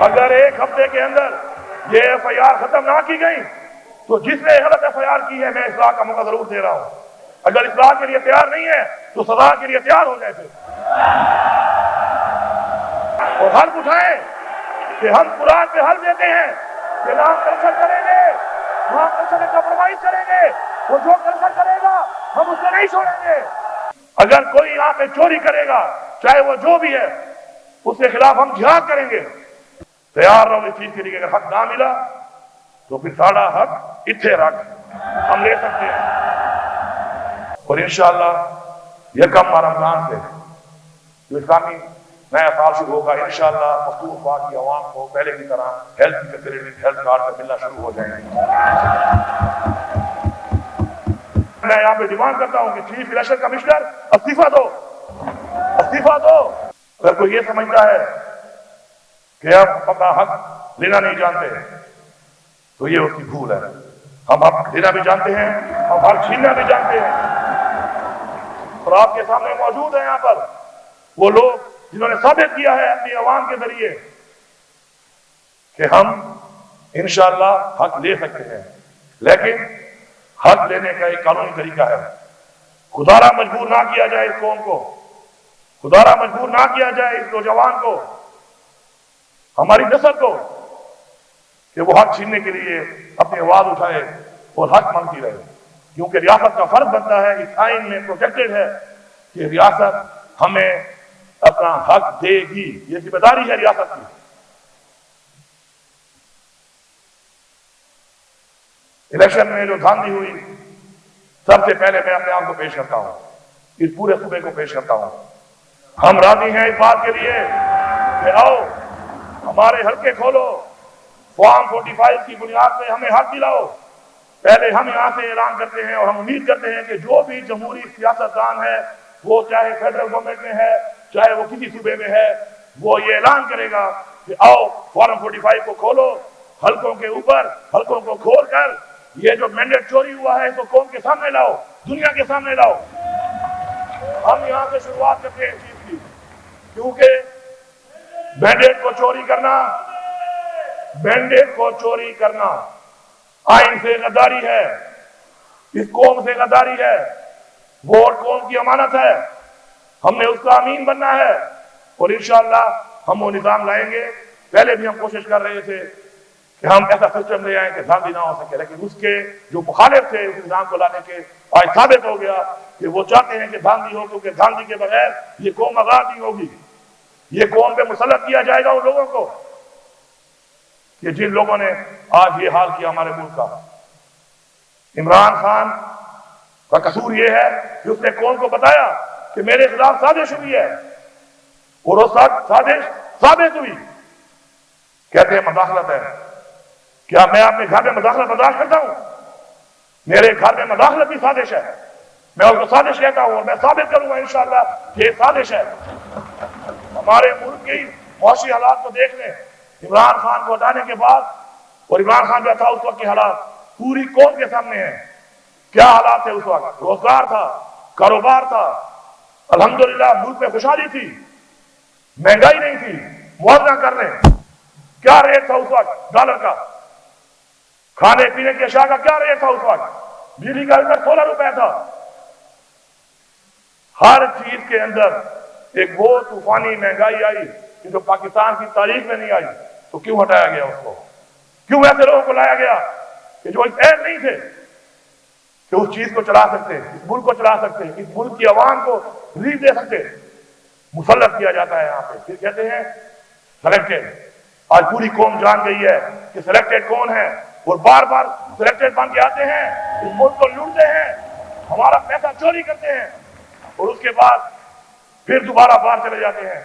اگر ایک ہفتے کے اندر یہ ایف آئی آر ختم نہ کی گئی تو جس نے غلط ایف آئی آر کی ہے میں اصلاح کا موقع ضرور دے رہا ہوں. اگر اصلاح کے لیے تیار نہیں ہے تو سزا کے لیے تیار ہو جائے پھر اور حلف اٹھائیں کہ ہم قرآن پہ حلف دیتے ہیں کہ نہ کرپشن کریں گے، نہ کرپشن کا کمپرومائز کریں گے، وہ جو کرپشن کرے گا ہم اسے نہیں چھوڑیں گے. اگر کوئی یہاں پہ چوری کرے گا چاہے وہ جو بھی ہے اس کے خلاف ہم جہاد کریں گے. تیار رہو اس چیز کے لیے. اگر حق نہ ملا تو پھر ساڑھا حق اتھے رکھ ہم لے سکتے ہیں. اور انشاءاللہ یکم رمضان سے جو اسلامی نیا سال شروع ہوگا انشاءاللہ پختونخوا کی عوام کو پہلے کی طرح ہیلتھ کی فیسلٹیز ہیلتھ کارڈ سے ملنا شروع ہو جائیں گے. میں یہاں پہ ڈیمانڈ کرتا ہوں کہ چیف الیکشن کمشنر استعفیٰ دو، استعفیٰ دو. اگر کوئی یہ سمجھتا ہے کہ ہم اپنا حق لینا نہیں جانتے تو یہ اس کی بھول ہے. ہم حق لینا بھی جانتے ہیں، ہم حق چھیننا بھی جانتے ہیں. اور آپ کے سامنے موجود ہیں یہاں پر وہ لوگ جنہوں نے ثابت کیا ہے اپنی عوام کے ذریعے کہ ہم انشاءاللہ حق لے سکتے ہیں. لیکن حق لینے کا ایک قانونی طریقہ ہے. خدارا مجبور نہ کیا جائے اس قوم کو، خدارا مجبور نہ کیا جائے اس نوجوان کو، ہماری نسل کو کہ وہ حق چھیننے کے لیے اپنی آواز اٹھائے اور حق مانگتی رہے. کیونکہ ریاست کا فرض بنتا ہے، اس آئین میں پروٹیکٹڈ ہے کہ ریاست ہمیں اپنا حق دے گی. یہ ذمہ داری ہے ریاست کی. الیکشن میں جو دھاندلی ہوئی سب سے پہلے میں اپنے آپ کو پیش کرتا ہوں، اس پورے صوبے کو پیش کرتا ہوں. ہم راضی ہیں اس بات کے لیے کہ آؤ ہمارے حلقے کھولو، فارم 45 کی بنیاد پہ ہمیں حق دلاؤ. پہلے ہم یہاں سے اعلان کرتے ہیں اور ہم امید کرتے ہیں کہ جو بھی جمہوری سیاستدان ہے وہ چاہے فیڈرل گورنمنٹ میں ہے چاہے وہ کسی صوبے میں ہے وہ یہ اعلان کرے گا کہ آؤ فارم 45 کو کھولو، حلقوں کے اوپر حلقوں کو کھول کر یہ جو مینڈیٹ چوری ہوا ہے اس کو قوم کے سامنے لاؤ، دنیا کے سامنے لاؤ. ہم یہاں سے شروعات کرتے ہیں اس چیز کی، کیونکہ مینڈیٹ کو چوری کرنا، مینڈیٹ کو چوری کرنا آئین سے غداری ہے، اس قوم سے غداری ہے. ووٹ قوم کی امانت ہے، ہم نے اس کا امین بننا ہے اور انشاءاللہ ہم وہ نظام لائیں گے. پہلے بھی ہم کوشش کر رہے تھے کہ ہم ایسا سسٹم لے آئیں کہ دھاندلی نہ ہو سکے، لیکن اس کے جو مخالف تھے اس نظام کو لانے کے آج ثابت ہو گیا کہ وہ چاہتے ہیں کہ دھاندلی ہو، کیونکہ دھاندلی کے بغیر یہ قوم آزاد نہیں ہوگی. یہ قوم پہ مسلط کیا جائے گا ان لوگوں کو کہ جن لوگوں نے آج یہ حال کیا ہمارے ملک کا. عمران خان کا قصور یہ ہے کہ اس نے قوم کو بتایا کہ میرے خلاف سازش ہوئی ہے اور وہ سازش ثابت ہوئی. کہتے ہیں مداخلت ہے. کیا میں اپنے گھر میں مداخلت برداشت کرتا ہوں؟ میرے گھر میں مداخلت بھی سازش ہے. میں اس کو سازش کہتا ہوں اور میں ثابت کروں گا انشاءاللہ کہ یہ سازش ہے. ہمارے ملک کی معاشی حالات کو دیکھ لیں. عمران خان کو ہٹانے کے بعد اور عمران خان جو تھا اس وقت کے حالات پوری قوم کے سامنے ہیں. کیا حالات تھے اس وقت؟ روزگار تھا، کاروبار تھا، الحمدللہ ملک میں خوشحالی تھی، مہنگائی نہیں تھی. موازنہ کر لیں کیا ریٹ تھا اس وقت ڈالر کا، کھانے پینے کی اشیاء کا کیا ریٹ تھا اس وقت، بجلی کا ریٹ 16 روپے تھا. ہر چیز کے اندر ایک وہ طوفانی مہنگائی آئی کہ جو پاکستان کی تاریخ میں نہیں آئی. تو کیوں ہٹایا گیا اس کو؟ کیوں ایسے لوگوں کو لایا گیا کہ جو اس اہل نہیں تھے کہ اس چیز کو چلا سکتے، اس ملک کو چلا سکتے، اس ملک کی عوام کو ریلیف دے سکتے؟ مسلط کیا جاتا ہے یہاں پہ. پھر کہتے ہیں سلیکٹڈ. آج پوری قوم جان گئی ہے کہ سلیکٹڈ کون ہے اور بار بار سلیکٹڈ بن کے آتے ہیں، اس ملک کو لوٹتے ہیں، ہمارا پیسہ چوری کرتے ہیں اور اس کے بعد پھر دوبارہ باہر چلے جاتے ہیں.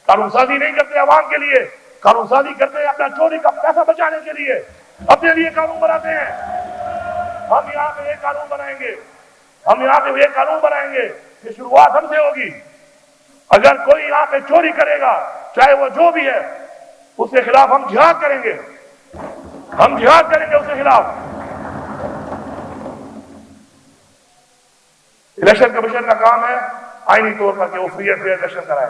قانون سازی نہیں کرتے عوام کے لیے، قانون سازی کرتے ہیں اپنا چوری کا پیسہ بچانے کے لیے، اپنے لیے قانون بناتے ہیں. ہم یہاں پہ ایک قانون بنائیں گے، ہم یہاں پہ ایک قانون بنائیں گے کہ شروعات ہم سے ہوگی. اگر کوئی یہاں پہ چوری کرے گا چاہے وہ جو بھی ہے اس کے خلاف ہم جہاد کریں گے، ہم جہاد کریں گے اس کے خلاف. الیکشن کمیشن کا کام ہے آئینی طور پر کہ وہ فری اینڈ فیئر الیکشن کرائے.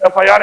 FIR,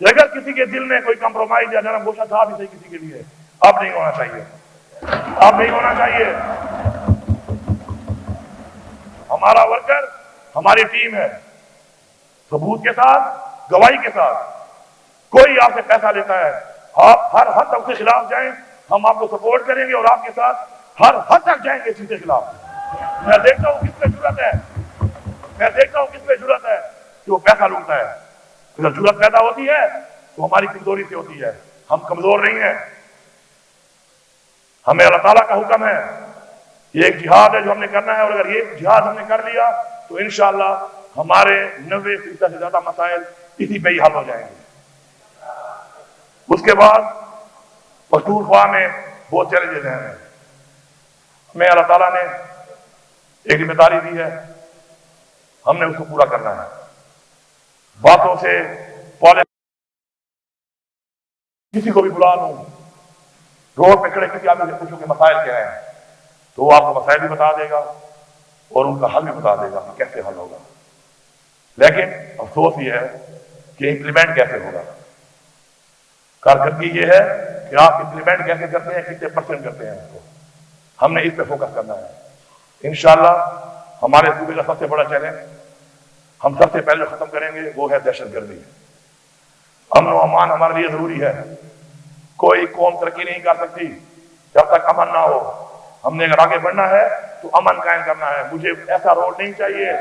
کہ اگر کسی کے دل میں کوئی کمپرومائز یا نرم گوشہ تھا بھی صحیح کسی کے لیے، اب نہیں ہونا چاہیے، اب نہیں ہونا چاہیے۔ ہمارا ورکر ہماری ٹیم ہے، ثبوت کے ساتھ، گواہی کے ساتھ۔ کوئی آپ سے پیسہ لیتا ہے، آپ ہر حد تک اس کے خلاف جائیں، ہم آپ کو سپورٹ کریں گے اور آپ کے ساتھ ہر حد تک جائیں گے اس کے خلاف۔ میں دیکھتا ہوں کس پہ جرأت ہے، میں دیکھتا ہوں کس پہ جرأت ہے کہ وہ پیسہ لوٹتا ہے۔ اگر جرأت پیدا ہوتی ہے تو ہماری کمزوری سے ہوتی ہے، ہم کمزور نہیں ہیں۔ ہمیں اللہ تعالیٰ کا حکم ہے، یہ ایک جہاد ہے جو ہم نے کرنا ہے، اور اگر یہ جہاد ہم نے کر لیا تو انشاءاللہ ہمارے 90% سے زیادہ مسائل اسی پہ ہی حل ہو جائیں گے۔ اس کے بعد پختونخوا میں بہت چیلنجز ہیں، ہمیں اللہ تعالیٰ نے ایک ذمہ داری دی ہے، ہم نے اس کو پورا کرنا ہے۔ باتوں سے کسی کو بھی بلا لوں، روڈ پہ کھڑے کسی آدمی سے پوچھو کہ مسائل کیا ہیں تو وہ آپ کو مسائل بھی بتا دے گا اور ان کا حل بھی بتا دے گا کہ کیسے حل ہوگا، لیکن افسوس یہ ہے کہ امپلیمنٹ کیسے ہوگا۔ کارکردگی یہ ہے کہ آپ امپلیمنٹ کیسے کرتے ہیں، کتنے پرسنٹ کرتے ہیں، اس کو ہم نے اس پہ فوکس کرنا ہے۔ انشاءاللہ ہمارے صوبے کا سب سے بڑا چیلنج ہم سب سے پہلے ختم کریں گے وہ ہے دہشت گردی۔ امن و امان ہمارے لیے ضروری ہے، کوئی قوم ترقی نہیں کر سکتی جب تک امن نہ ہو۔ ہم نے اگر آگے بڑھنا ہے تو امن قائم کرنا ہے۔ مجھے ایسا روڈ نہیں چاہیے،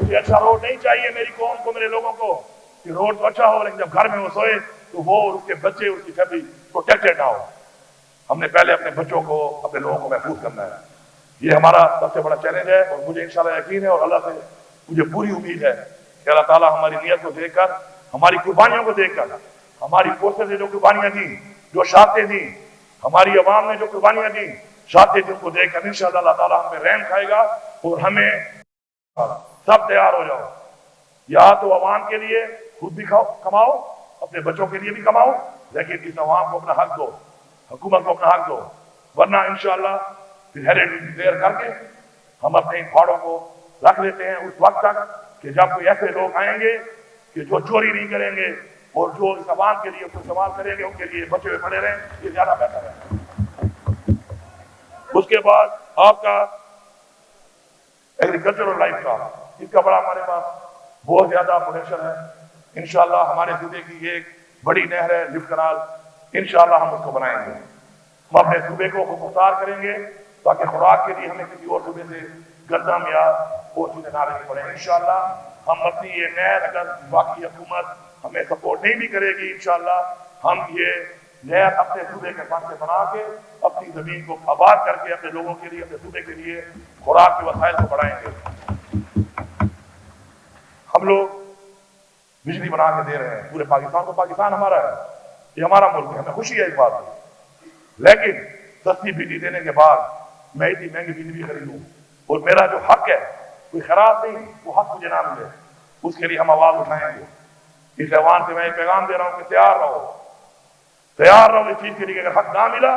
مجھے اچھا روڈ نہیں چاہیے میری قوم کو، میرے لوگوں کو، کہ روڈ تو اچھا ہو لیکن جب گھر میں وہ سوئے تو وہ اور اس کے بچے، اس کی فیملی پروٹیکٹڈ نہ ہو۔ ہم نے پہلے اپنے بچوں کو، اپنے لوگوں کو محفوظ کرنا ہے، یہ ہمارا سب سے بڑا چیلنج ہے۔ اور مجھے انشاءاللہ یقین ہے اور اللہ سے مجھے پوری امید ہے کہ اللہ تعالیٰ ہماری نیت کو دیکھ کر، ہماری قربانیوں کو دیکھ کر، ہماری فورسز نے جو قربانیاں دیں، جو شہادتیں دیں، ہماری عوام نے جو قربانیاں دیں، شہادتیں دیں، ان کو دیکھ کر انشاءاللہ اللہ تعالیٰ ہم پہ رحم کھائے گا اور ہمیں سب تیار ہو جاؤ، یا تو عوام کے لیے خود بھی کماؤ، اپنے بچوں کے لیے بھی کماؤ، لیکن اس عوام کو اپنا حق دو، حکومت کو اپنا حق دو، ورنہ انشاءاللہ پھر ہیریٹیج ڈکلیئر کر کے ہم اپنے ان پہاڑوں کو رکھ لیتے ہیں اس وقت تک کہ جب کوئی ایسے لوگ آئیں گے کہ جو چوری نہیں کریں گے اور جو اس عوام کے لیے کچھ استعمال کریں گے، ان کے لیے بچے ہوئے پڑے رہیں، یہ زیادہ بہتر ہے۔ اس کے بعد آپ کا ایگریکلچرل لائف کا، اس کا بڑا ہمارے پاس بہت زیادہ پوٹینشل ہے۔ انشاءاللہ ہمارے صوبے کی ایک بڑی نہر ہے لفٹ کنال، انشاءاللہ ہم اس کو بنائیں گے، ہم اپنے صوبے کو مختار کریں گے تاکہ خوراک کے لیے ہمیں کسی اور صوبے سے گندم یا اور چیزیں نہ لینی پڑیں۔ انشاءاللہ ہم اپنی یہ نہر، اگر باقی حکومت ہمیں سپورٹ نہیں بھی کرے گی، انشاءاللہ ہم یہ نہر اپنے صوبے کے پاس سے بنا کے اپنی زمین کو آباد کر کے اپنے لوگوں کے لیے، اپنے صوبے کے لیے خوراک کے وسائل کو بڑھائیں گے۔ ہم لوگ بجلی بنا کے دے رہے ہیں پورے پاکستان کو، پاکستان ہمارا ہے، یہ ہمارا ملک ہے، ہمیں خوشی ہے اس بات میں، لیکن سستی بجلی دینے کے بعد میں اتنی مہنگی بجلی خریدوں اور میرا جو حق ہے کوئی خراب نہیں، وہ حق مجھے نہ ملے، اس کے لیے ہم آواز اٹھائیں گے۔ اس ایوان سے میں ایک پیغام دے رہا ہوں کہ تیار رہو، تیار رہو اس چیز کے لیے، اگر حق نہ ملا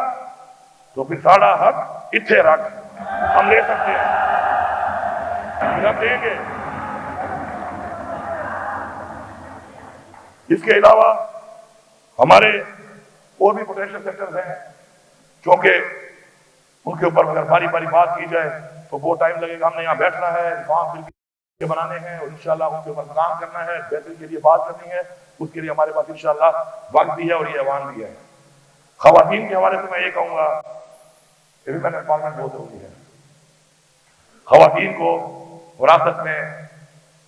تو پھر ساڑا حق اتھے رکھ، ہم لے سکتے ہیں، ہم دیں گے۔ اس کے علاوہ ہمارے اور بھی پوٹینشل سیکٹرز ہیں، چونکہ ان کے اوپر اگر باری باری بات کی جائے تو بہت ٹائم لگے گا۔ ہم نے یہاں بیٹھنا ہے، ریفارم بل کے بنانے ہیں اور انشاءاللہ ان کے اوپر کام کرنا ہے، بہتری کے لیے بات کرنی ہے، اس کے لیے ہمارے پاس انشاءاللہ وقت بھی ہے اور یہ ایوان بھی ہے۔ خواتین کے حوالے سے میں یہ کہوں گا کہ ویمن امپاورمنٹ بہت ضروری ہے۔ خواتین کو وراثت میں،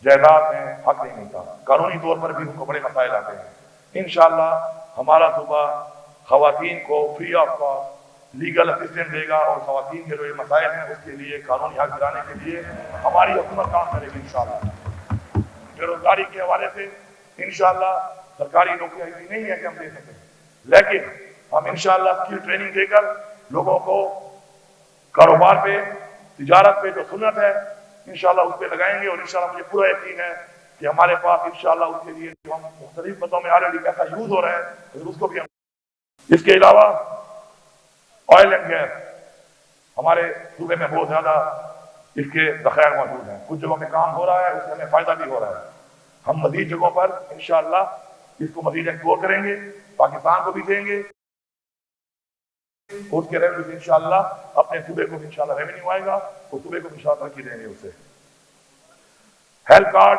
جائیداد میں حق نہیں ملتا، قانونی طور پر بھی ان کو بڑے مسائل آتے ہیں۔ انشاءاللہ ہمارا صوبہ خواتین کو free of cost legal assistant دے گا اور خواتین کے جو یہ مسائل ہیں اس کے لیے قانونی حق دلانے کے لیے ہماری حکومت کام کرے گی انشاءاللہ۔ بے روزگاری کے حوالے سے انشاءاللہ سرکاری نوکریاں ایسی نہیں ہے کہ ہم دے سکیں، لیکن ہم انشاءاللہ اسکل ٹریننگ دے کر لوگوں کو کاروبار پہ، تجارت پہ جو سنت ہے انشاءاللہ اس پہ لگائیں گے، اور انشاءاللہ مجھے پورا یقین ہے کہ ہمارے پاس انشاءاللہ اس کے لیے جو ہم مختلف پدوں میں آلریڈی پیسہ یوز ہو رہا ہے اس کو بھی ہم۔ اس کے علاوہ آئل اینڈ گیس ہمارے صوبے میں بہت زیادہ اس کے ذخائر موجود ہیں، کچھ جگہوں میں کام ہو رہا ہے، اس سے ہمیں فائدہ بھی ہو رہا ہے، ہم مزید جگہوں پر انشاءاللہ اس کو مزید ایکسپلور کریں گے، پاکستان کو بھی دیں گے، اس کے ریونیو سے انشاءاللہ اپنے صوبے کو بھی انشاءاللہ ریونیو آئے گا، اس صوبے کو بھی انشاءاللہ ترقی دیں گے اسے۔ ہیلتھ کارڈ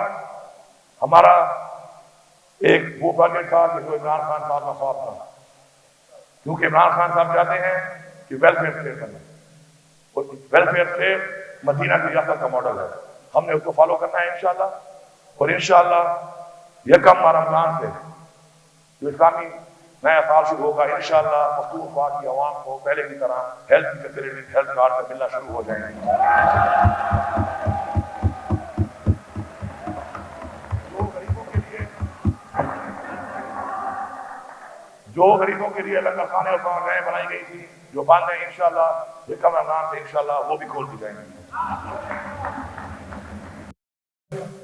ہمارا ایک وہ پروجیکٹ تھا کہ جو عمران خان صاحب کا خواب تھا، کیونکہ عمران خان صاحب چاہتے ہیں کہ ویلفیئر اسٹیٹ کرنا، اور ویلفیئر اسٹیٹ مدینہ کی ریاست کا ماڈل ہے، ہم نے اس کو فالو کرنا ہے انشاءاللہ، اور انشاءاللہ یکم رمضان سے جو اسلامی نیا سال شروع ہوگا انشاءاللہ پختونخوا کی عوام کو پہلے کی طرح ہیلتھ کی فیسلٹی ہیلتھ کارڈ سے ملنا شروع ہو جائیں گے۔ جو غریبوں کے لیے لنگر خانے اور پناہیں بنائی گئی تھی جو بند ہیں انشاءاللہ یکم رمضان سے انشاءاللہ وہ بھی کھول دی جائیں گی۔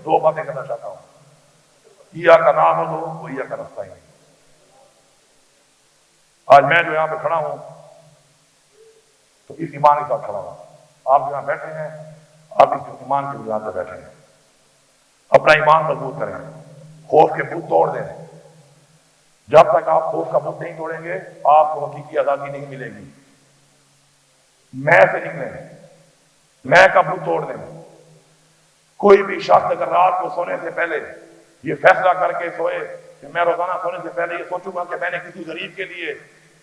دو باتیں کرنا چاہتا ہوں، ایاک نعبد و ایاک نستعین۔ آج میں جو یہاں پہ کھڑا ہوں تو اس ایمان کے ساتھ کھڑا ہوں، آپ جو یہاں بیٹھے ہیں آپ اس ایمان کی بنیاد پہ بیٹھے ہیں، اپنا ایمان مضبوط کریں، خوف کے بت توڑ دیں۔ جب تک آپ خوف کا بت نہیں توڑیں گے آپ کو حقیقی آزادی نہیں ملے گی۔ میں سے نکلیں، میں کا بت توڑ دیں۔ کوئی بھی شخص اگر رات کو سونے سے پہلے یہ فیصلہ کر کے سوئے کہ میں روزانہ سونے سے پہلے یہ سوچوں گا کہ میں نے کسی غریب کے لیے،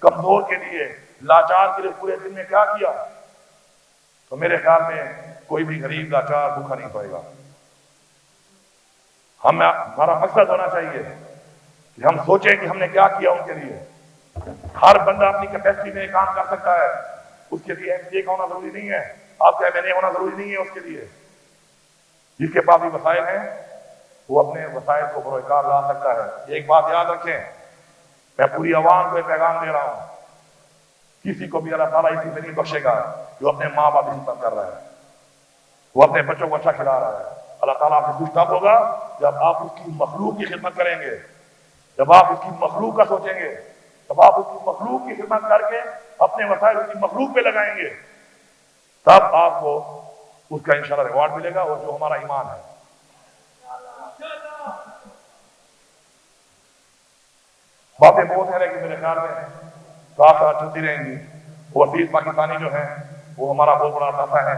کمزور کے لیے، لاچار کے لیے پورے دن میں کیا کیا، تو میرے خیال میں کوئی بھی غریب لاچار بھوکا نہیں سوئے گا۔ ہمارا مقصد ہونا چاہیے کہ ہم سوچیں کہ ہم نے کیا کیا ان کے لیے۔ ہر بندہ اپنی کیپیسٹی میں کام کر سکتا ہے، اس کے لیے ایم سی اے کا ہونا ضروری نہیں ہے، آپ کا ایم این اے ہونا ضروری نہیں ہے اس کے لیے۔ جس کے پاس بھی وسائل ہیں وہ اپنے وسائل کو بروئے کار لا سکتا ہے۔ ایک بات یاد رکھیں، میں پوری عوام کو ایک پیغام دے رہا ہوں، کسی کو بھی اللہ تعالیٰ اسی سے نہیں بخشے گا جو اپنے ماں باپ کی خدمت کر رہا ہے، وہ اپنے بچوں کو اچھا کھلا رہا ہے۔ اللہ تعالیٰ آپ سے خوش تب ہوگا جب آپ اس کی مخلوق کی خدمت کریں گے، جب آپ اس کی مخلوق کا سوچیں گے، جب آپ اس کی مخلوق کی خدمت کر کے اپنے وسائل اس کی مخلوق پہ لگائیں گے، تب آپ کو اس کا انشاءاللہ ریوارڈ ملے گا، اور جو ہمارا ایمان ہے۔ باتیں بہت ہیں لیکن میرے خیال میں ساتھ ساتھ چلتی رہیں گی۔ وسیع پاکستانی جو ہیں وہ ہمارا بہت بڑا ساتھ ہے،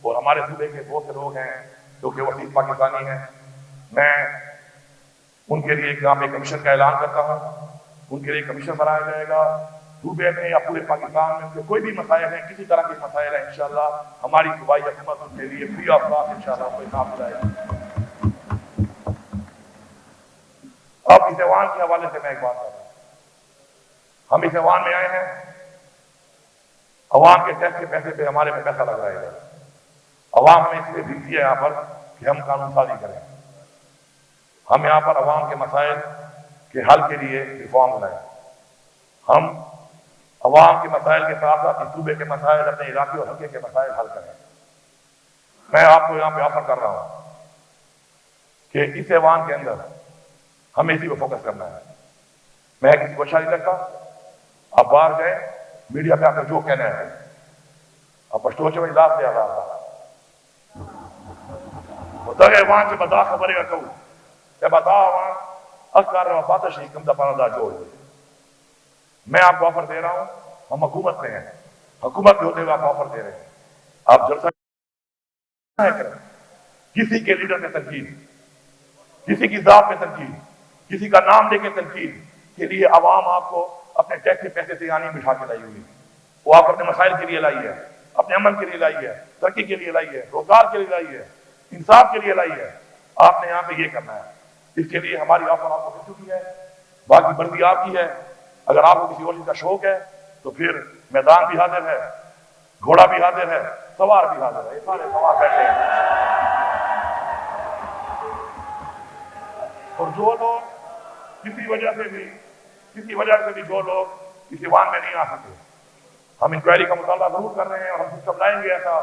اور ہمارے صوبے کے بہت سے لوگ ہیں جو کہ وسیع پاکستانی ہیں۔ میں ان کے لیے یہاں پہ کمیشن کا اعلان کرتا ہوں، ان کے لیے کمیشن بنایا جائے گا صوبے میں یا پورے پاکستان میں۔ ان کے کوئی بھی مسائل ہیں، کسی طرح کے مسائل ہیں، انشاءاللہ ہماری صوبائی حکومت ان کے لیے فری آف کاسٹ انشاءاللہ کوئی کام دلائے گا۔ اب اس ایوان کے حوالے سے میں ایک بات کر رہا ہوں، ہم اس ایوان میں آئے ہیں، عوام کے ٹیکس کے پیسے پہ ہمارے میں پیسہ لگ رہا ہے، عوام ہمیں اس لیے بھیجتی ہے یہاں پر کہ ہم قانون سازی کریں، ہم یہاں پر عوام کے مسائل کے حل کے لیے ریفارم لائیں، ہم عوام کے مسائل کے ساتھ ساتھ صوبے کے مسائل، اپنے علاقے اور حلقے کے مسائل حل کریں۔ میں آپ کو یہاں پہ آفر کر رہا ہوں کہ اس ایوان کے اندر ہمیں اسی پہ فوکس کرنا ہے۔ میں کسی کو اچھا نہیں لگتا، آپ باہر جائیں میڈیا پہ آ کر جو کہنا ہے آپ پشتو چوئی لاس دے آزاد ہوتا ہے وہاں سے بدا خبریں کا کہوں کہ بتا وہاں اکار وفات شہی کم دفعہ دا جوڑ ہوئے۔ میں آپ کو آفر دے رہا ہوں، ہم حکومت میں ہیں، حکومت کے ہوتے ہوئے آپ آفر دے رہے ہیں، آپ جلسہ کریں، کسی کے لیڈر میں تنقید، کسی کی ذات میں تنقید، کسی کا نام لے کے تنقید کے لیے عوام آپ کو اپنے ٹیکس کے پیسے سے یعنی بٹھا کے لائی ہوئی، وہ آپ اپنے مسائل کے لیے لائی ہے، اپنے امن کے لیے لائی ہے، ترقی کے لیے لائی ہے، روزگار کے لیے لائی ہے، انصاف کے لیے لائی ہے۔ آپ نے یہاں پہ یہ کرنا ہے، اس کے لیے ہماری آفر آپ کو مل چکی ہے، باقی مرضی آپ کی ہے۔ اگر آپ کو کسی اور چیز کا شوق ہے تو پھر میدان بھی حاضر ہے، گھوڑا بھی حاضر ہے، سوار بھی حاضر ہے، یہ سارے سوار بیٹھے ہیں۔ اور جو لوگ کسی وجہ سے بھی جو لوگ اس ایوان میں نہیں آ سکے، ہم انکوائری کا مطالبہ ضرور کر رہے ہیں، اور ہم سسٹم لائیں گے ایسا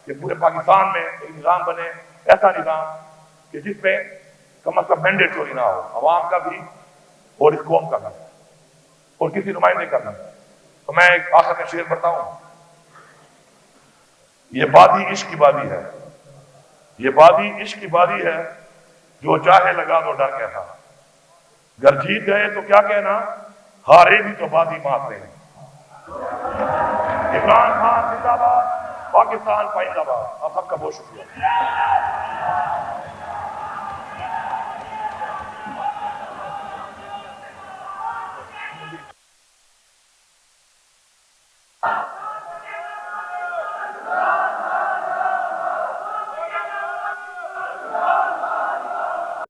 کہ پورے پاکستان میں ایک نظام بنے، ایسا نظام کہ جس میں کم از کم مینڈیٹ چوری نہ ہو، عوام کا بھی اور اس قوم کا بھی، اور کسی نمائندے کا بھی۔ تو میں ایک آخر میں شعر پڑھتا ہوں، یہ وادی عشق کی وادی ہے، یہ وادی عشق کی وادی ہے، جو چاہے لگا دو ڈر کہتا، اگر جیت گئے تو کیا کہنا، ہارے بھی تو بازی مار رہے ہیں۔ عمران خان زندہ باد، پاکستان پائندہ باد۔ آپ سب کا بہت شکریہ۔